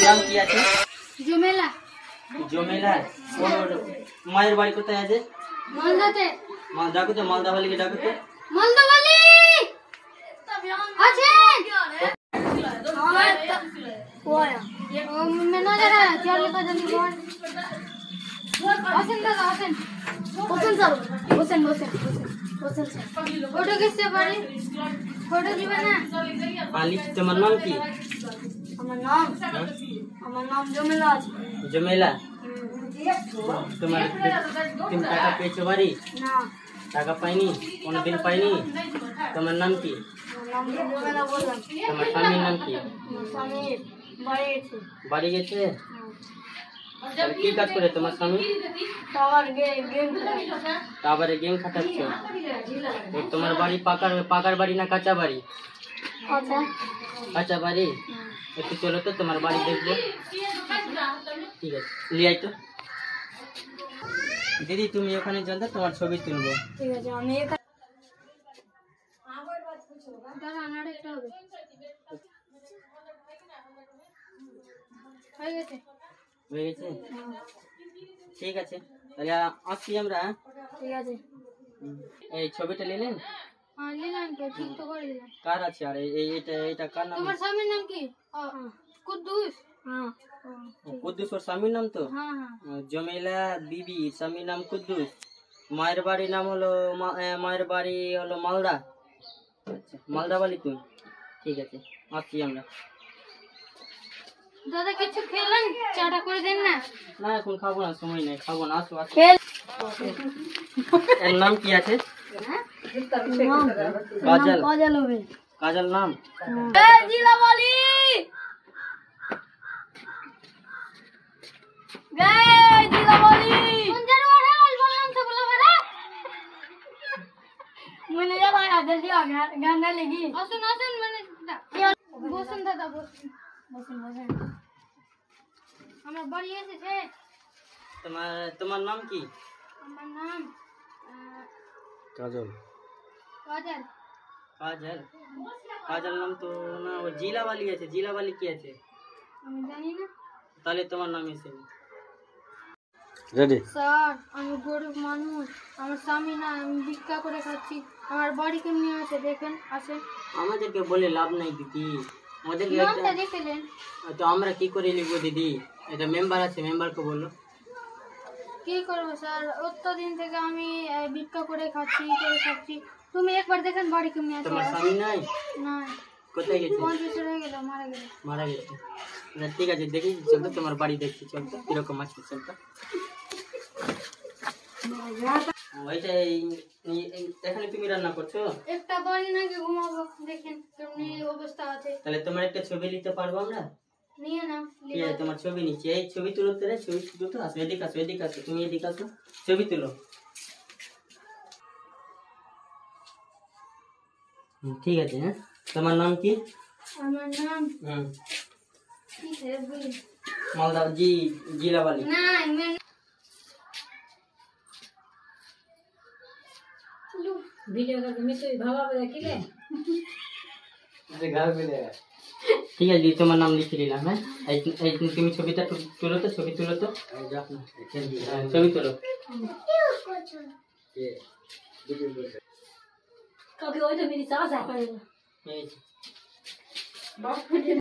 নাম কি আছে? জমেলা। জমেলা। ওর মায়ের বাড়ি কোথায় আছে? মালদাতে। ডাকো তো, মালদা বালিকে ডাকো তো। মালদা বালি আছে। ওয়া ও ম্যানেজার है चल का जल्दी बोल। बसन दादा बसन। बसन सर बसन बसन बसन सर फोटो किससे पड़ी? फोटो जीवन ना पाली। তোমার নাম কি? আমার নাম জমেলা আছে। জমেলা। তোমার তুমি টাকা পেয়েছো বাড়ি? না টাকা পাইনি, কোনদিন পাইনি। তোমার নাম কি? নাম জমেলা বললাম। তোমার স্বামীর নাম কি? স্বামী বাড়ি গেছে। বাড়ি গেছে। তাহলে কি কাজ করে তোমার স্বামী? টাওয়ার গেম টাওয়ারে গেম খাটাচ্ছে। তো তোমার বাড়ি পাকার বাড়ি না কাঁচা বাড়ি? আচ্ছা কাঁচা বাড়ি। একটু চলো তো তোমার বাড়ি দেখবো। ঠিক আছে, নিয়ে আয় তো। দিদি তুমি ওখানে চলতে, তোমার ছবি তুলবো। ঠিক আছে আমি এখানে দাঁড়া আনাড়টা হবে। হয়ে গেছে। হয়ে গেছে? ঠিক আছে, তাহলে আসছি আমরা। ঠিক আছে। এই ছবিটা নিলেন? হ্যাঁ নিলাম তো, ঠিক তো করে দিলাম। কার আছে? আর এইটা কার নাম? তোমার স্বামীর নাম কি? কুদ্দুস। হ্যাঁ কুদ্দুস ওর স্বামীর নাম তো? হ্যাঁ হ্যাঁ। জমেলা বিবি, স্বামীর নাম কুদ্দুস। মায়ের বাড়ির নাম হলো মায়ের বাড়ি হলো মালদা। আচ্ছা, মালদা বালি তুই। ঠিক আছে, আসছি আমরা। দাদা কিছু খেলেন? চাটা করে দেন না। না এখন খাবো না, সময় নেই, খাবো না। আসো আসো। খেল। এর নাম কি আছে? কাজল। কাজল হবে। কাজল নাম? এই জিলাবালি এই জিলাবালি কোন জানোয়ার है বললাম তো বলো मेरा मैंने यार आया जल्दी आ गया गाना लगी আসুন আসুন মানে বসুন দাদা বসুন বসুন বসুন আমার বাড়ি এসেছে। তোমার নাম কি? আমার নাম কাজল। কাজল। কাজল। কাজল নাম তো না, ও জিলাবালি আছে। জিলাবালি কি আছে? আমি জানি না। তাহলে তোমার নাম এসে রেডি। স্যার আমি গরিব মানুষ, আমার স্বামী না, আমি ভিক্ষা করে খাচ্ছি। আমার বাড়ি কেমনি আছে দেখেন। আসেন। আমাদেরকে বলে লাভ নাই দিদি, আমাদেরকে নামটা দেখলেন তো আমরা কি করে লিখবো দিদি? এটা মেম্বার আছে, মেম্বারকে বলো। কি করবো স্যার, অতদিন থেকে আমি ভিক্ষা করে খাচ্ছি। তুমি একবার দেখেন বাড়ি কেমনি আছে। তোমার স্বামী নাই? না কোথায় গেছে? 5 বছর হয়ে গেল, মারা গেল। মারা গেছে। আচ্ছা, ঠিক আছে, দেখি চলতো তোমার বাড়ি দেখছি, চলতো কিরকম আছে চলতো। ওইটা এখানে তুমি রান্না করছো? একটা বাড়ি নাকি ঘুমাবো, দেখেন কেমনি অবস্থা আছে। তাহলে তোমার একটা ছবি নিতে পারবো আমরা? নিয়ে নাও। ঠিক আছে, তোমার ছবি নিচ্ছি। এই ছবি তুলো তো রে, ছবি তুলো তো। আসো এদিকে, আসো এদিকে, আসো তুমি এদিকে আসো, ছবি তুলো। ঠিক আছে। হ্যাঁ, তোমার নাম কি? আমার নাম কি है বলি? মালদা জিলাবালি। না ভিডিও করতে মিশে ভাবা বলে কি রে আরে গাল বেলে। ঠিক আছে, তোমার নাম লিখে দিলাম। হ্যাঁ, এই তুমি ছবিটা তুলো তো, ছবি তুলো তো, ছবি তুলো। कभी वही तो मेरी सास है।